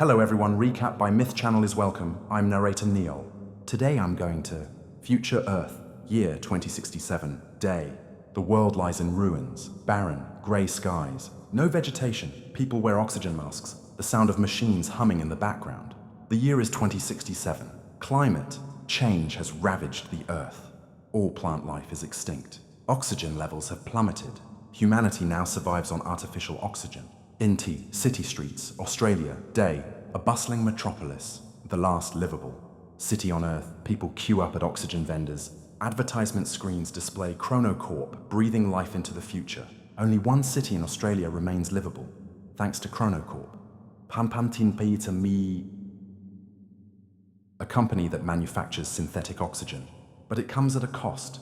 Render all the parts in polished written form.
Hello everyone, Recap by Myth Channel is welcome. I'm narrator Neil. Today I'm going to Future Earth, year 2067, day. The world lies in ruins, barren, grey skies, no vegetation, people wear oxygen masks, the sound of machines humming in the background. The year is 2067. Climate change has ravaged the Earth. All plant life is extinct. Oxygen levels have plummeted. Humanity now survives on artificial oxygen. Inti, city streets, Australia, day, a bustling metropolis, the last livable. City on Earth, people queue up at oxygen vendors. Advertisement screens display Chronocorp breathing life into the future. Only one city in Australia remains livable, thanks to Chronocorp. A company that manufactures synthetic oxygen, but it comes at a cost,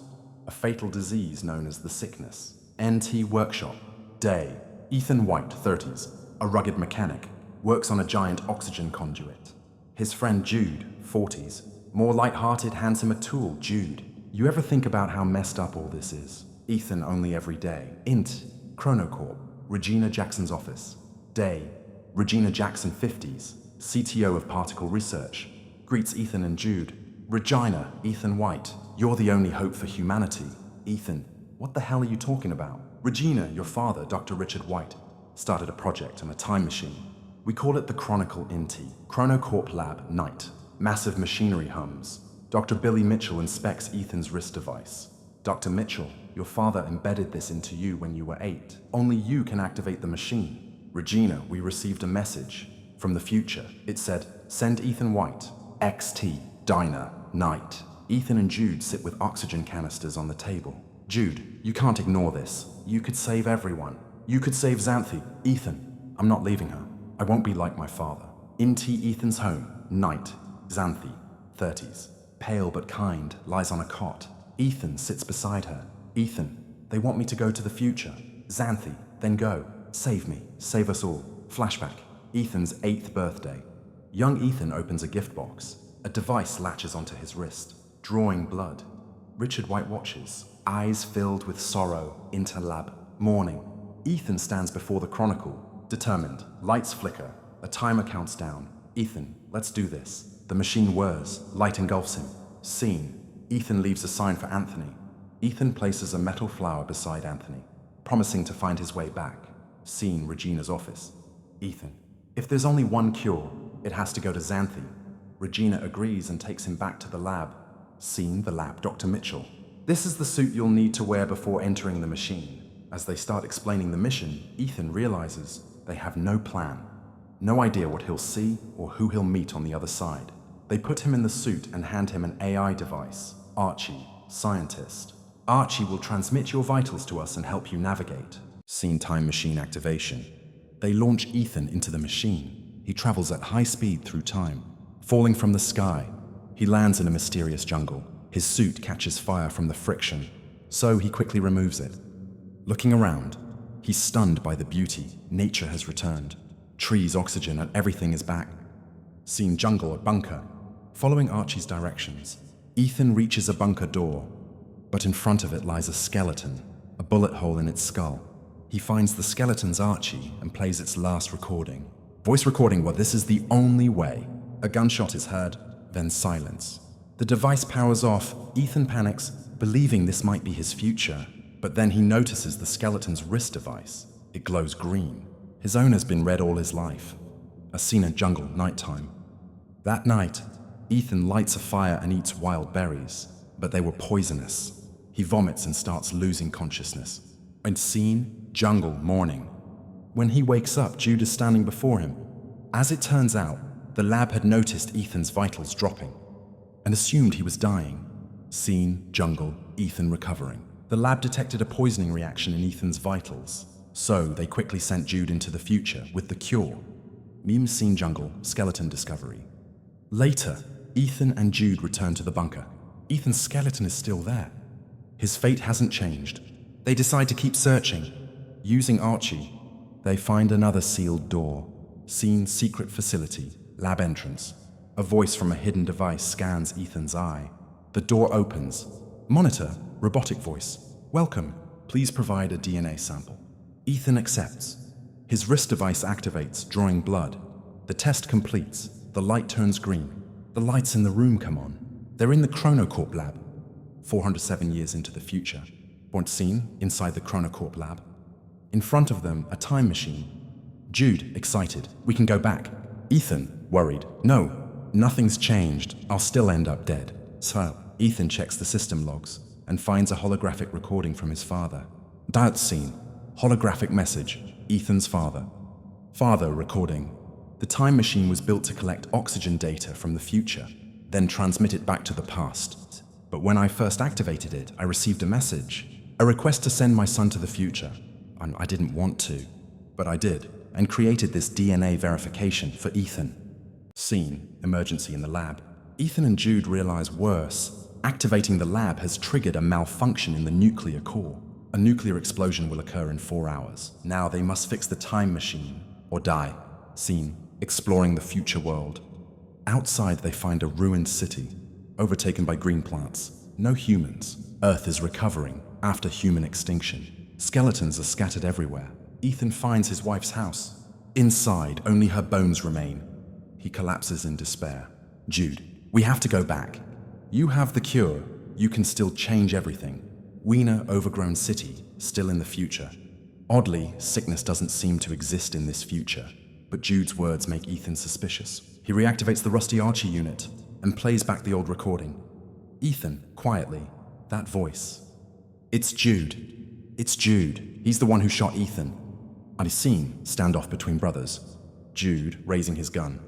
a fatal disease known as the sickness. NT Workshop, day. Ethan White, 30s, a rugged mechanic, works on a giant oxygen conduit. His friend Jude, 40s, more light-hearted, hands him a tool. Jude, you ever think about how messed up all this is? Ethan, only every day. Int, Chronocorp, Regina Jackson's office. Day, Regina Jackson, 50s, CTO of Particle Research, greets Ethan and Jude. Regina, Ethan White, you're the only hope for humanity. Ethan, what the hell are you talking about? Regina, your father, Dr. Richard White, started a project on a time machine. We call it the Chronicle Inti. Chronocorp Lab, night. Massive machinery hums. Dr. Billy Mitchell inspects Ethan's wrist device. Dr. Mitchell, your father embedded this into you when you were 8. Only you can activate the machine. Regina, we received a message from the future. It said, send Ethan White, XT, Diner, night. Ethan and Jude sit with oxygen canisters on the table. Jude, you can't ignore this. You could save everyone. You could save Xanthi. Ethan, I'm not leaving her. I won't be like my father. Inti Ethan's home, night. Xanthi, 30s, pale but kind, lies on a cot. Ethan sits beside her. Ethan, they want me to go to the future. Xanthi, then go. Save me. Save us all. Flashback. Ethan's 8th birthday. Young Ethan opens a gift box. A device latches onto his wrist, drawing blood. Richard White watches, eyes filled with sorrow, interlab, morning. Ethan stands before the Chronicle, determined. Lights flicker, a timer counts down. Ethan, let's do this. The machine whirs, light engulfs him. Scene. Ethan leaves a sign for Anthony. Ethan places a metal flower beside Anthony, promising to find his way back. Scene, Regina's office. Ethan, if there's only one cure, it has to go to Xanthi. Regina agrees and takes him back to the lab. Scene, the lab, Dr. Mitchell. This is the suit you'll need to wear before entering the machine. As they start explaining the mission, Ethan realizes they have no plan. No idea what he'll see or who he'll meet on the other side. They put him in the suit and hand him an AI device. Archie, scientist. Archie will transmit your vitals to us and help you navigate. Scene, time machine activation. They launch Ethan into the machine. He travels at high speed through time. Falling from the sky, he lands in a mysterious jungle. His suit catches fire from the friction, so he quickly removes it. Looking around, he's stunned by the beauty. Nature has returned. Trees, oxygen, and everything is back. Scene, jungle, a bunker. Following Archie's directions, Ethan reaches a bunker door, but in front of it lies a skeleton, a bullet hole in its skull. He finds the skeleton's Archie and plays its last recording. Voice recording, well, this is the only way. A gunshot is heard, then silence. The device powers off. Ethan panics, believing this might be his future, but then he notices the skeleton's wrist device. It glows green. His owner's been red all his life. A scene in jungle, nighttime. That night, Ethan lights a fire and eats wild berries, but they were poisonous. He vomits and starts losing consciousness. And scene, jungle, morning. When he wakes up, Jude is standing before him. As it turns out, the lab had noticed Ethan's vitals dropping and assumed he was dying. Scene, jungle, Ethan recovering. The lab detected a poisoning reaction in Ethan's vitals, so they quickly sent Jude into the future with the cure. Meme, scene, jungle, skeleton discovery. Later, Ethan and Jude return to the bunker. Ethan's skeleton is still there. His fate hasn't changed. They decide to keep searching. Using Archie, they find another sealed door. Scene, secret facility, lab entrance. A voice from a hidden device scans Ethan's eye. The door opens. Monitor, robotic voice. Welcome. Please provide a DNA sample. Ethan accepts. His wrist device activates, drawing blood. The test completes. The light turns green. The lights in the room come on. They're in the Chronocorp lab. 407 years into the future. Scene inside the Chronocorp lab. In front of them, a time machine. Jude, excited. We can go back. Ethan, worried. No, nothing's changed. I'll still end up dead. So, Ethan checks the system logs and finds a holographic recording from his father. That scene. Holographic message. Ethan's father. Father recording. The time machine was built to collect oxygen data from the future, then transmit it back to the past. But when I first activated it, I received a message. A request to send my son to the future. I didn't want to, but I did, and created this DNA verification for Ethan. Scene, emergency in the lab. Ethan and Jude realize worse. Activating the lab has triggered a malfunction in the nuclear core. A nuclear explosion will occur in 4 hours. Now they must fix the time machine or die. Scene, exploring the future world. Outside they find a ruined city, overtaken by green plants. No humans. Earth is recovering after human extinction. Skeletons are scattered everywhere. Ethan finds his wife's house. Inside, only her bones remain. He collapses in despair. Jude, we have to go back. You have the cure. You can still change everything. Wiener overgrown city, still in the future. Oddly, sickness doesn't seem to exist in this future, but Jude's words make Ethan suspicious. He reactivates the rusty Archie unit and plays back the old recording. Ethan, quietly, that voice. It's Jude. It's Jude. He's the one who shot Ethan. And a scene, standoff between brothers. Jude raising his gun.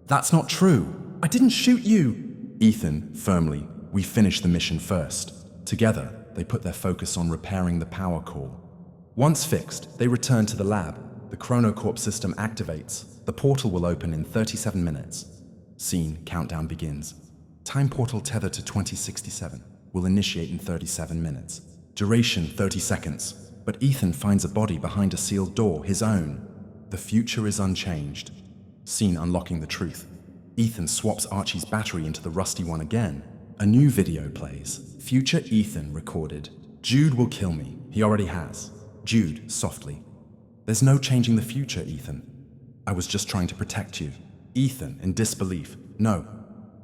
That's not true. I didn't shoot you. Ethan, firmly, we finish the mission first. Together, they put their focus on repairing the power core. Once fixed, they return to the lab. The Chronocorp system activates. The portal will open in 37 minutes. Scene, countdown begins. Time portal tethered to 2067 will initiate in 37 minutes. Duration 30 seconds, but Ethan finds a body behind a sealed door, his own. The future is unchanged. Scene unlocking the truth. Ethan swaps Archie's battery into the rusty one again. A new video plays. Future Ethan recorded. Jude will kill me. He already has. Jude, softly. There's no changing the future, Ethan. I was just trying to protect you. Ethan, in disbelief. No,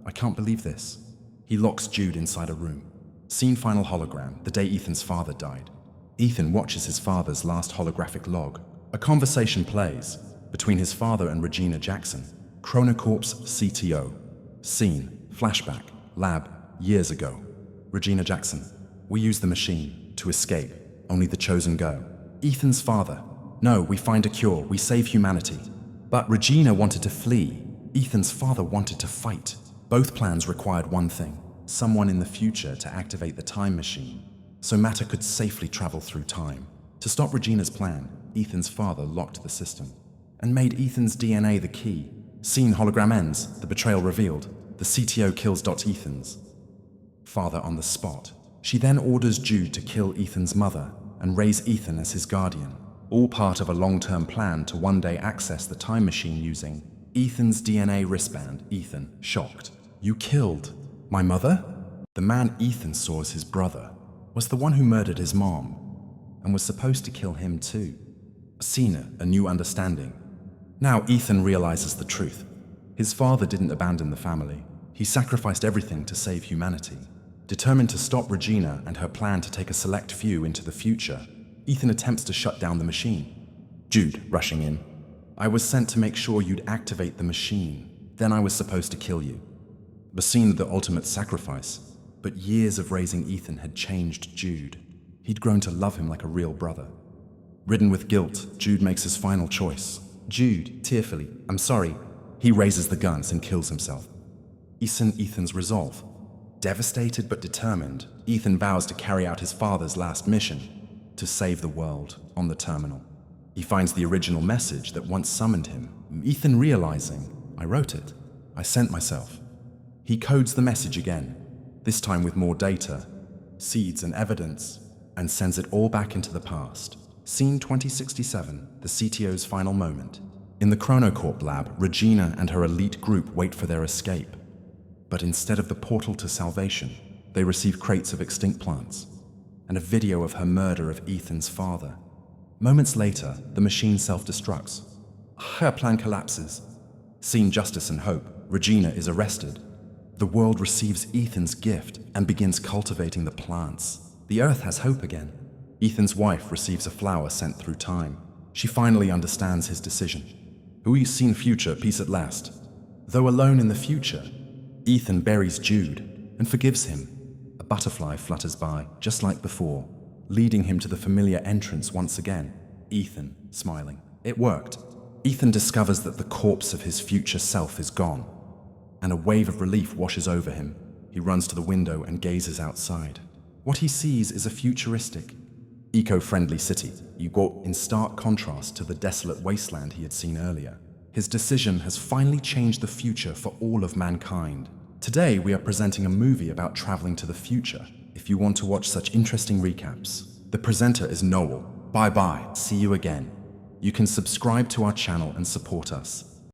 I can't believe this. He locks Jude inside a room. Scene final hologram, the day Ethan's father died. Ethan watches his father's last holographic log. A conversation plays between his father and Regina Jackson, Chronocorp's CTO. Scene, flashback, lab, years ago. Regina Jackson, we use the machine to escape. Only the chosen go. Ethan's father, no, we find a cure, we save humanity. But Regina wanted to flee. Ethan's father wanted to fight. Both plans required one thing. Someone in the future to activate the time machine, so matter could safely travel through time. To stop Regina's plan, Ethan's father locked the system and made Ethan's DNA the key. Scene hologram ends, the betrayal revealed. The CTO kills Ethan's father on the spot. She then orders Jude to kill Ethan's mother and raise Ethan as his guardian, all part of a long-term plan to one day access the time machine using Ethan's DNA wristband. Ethan, shocked. You killed my mother? The man Ethan saw as his brother was the one who murdered his mom and was supposed to kill him too. Scene, a new understanding. Now Ethan realizes the truth. His father didn't abandon the family. He sacrificed everything to save humanity. Determined to stop Regina and her plan to take a select few into the future, Ethan attempts to shut down the machine. Jude, rushing in. I was sent to make sure you'd activate the machine. Then I was supposed to kill you. The scene of the ultimate sacrifice, but years of raising Ethan had changed Jude. He'd grown to love him like a real brother. Ridden with guilt, Jude makes his final choice. Jude, tearfully, I'm sorry. He raises the guns and kills himself. Ethan's resolve. Devastated but determined, Ethan vows to carry out his father's last mission, to save the world on the terminal. He finds the original message that once summoned him. Ethan realizing, I wrote it. I sent myself. He codes the message again, this time with more data, seeds and evidence, and sends it all back into the past. Scene 2067, the CTO's final moment. In the Chronocorp lab, Regina and her elite group wait for their escape. But instead of the portal to salvation, they receive crates of extinct plants and a video of her murder of Ethan's father. Moments later, the machine self-destructs. Her plan collapses. Seeing justice and hope, Regina is arrested. The world receives Ethan's gift and begins cultivating the plants. The earth has hope again. Ethan's wife receives a flower sent through time. She finally understands his decision. Who seen future peace at last. Though alone in the future, Ethan buries Jude and forgives him. A butterfly flutters by, just like before, leading him to the familiar entrance once again. Ethan, smiling. It worked. Ethan discovers that the corpse of his future self is gone, and a wave of relief washes over him. He runs to the window and gazes outside. What he sees is a futuristic, eco-friendly city, in stark contrast to the desolate wasteland he had seen earlier. His decision has finally changed the future for all of mankind. Today, we are presenting a movie about traveling to the future. If you want to watch such interesting recaps, the presenter is Noel. Bye-bye. See you again. You can subscribe to our channel and support us.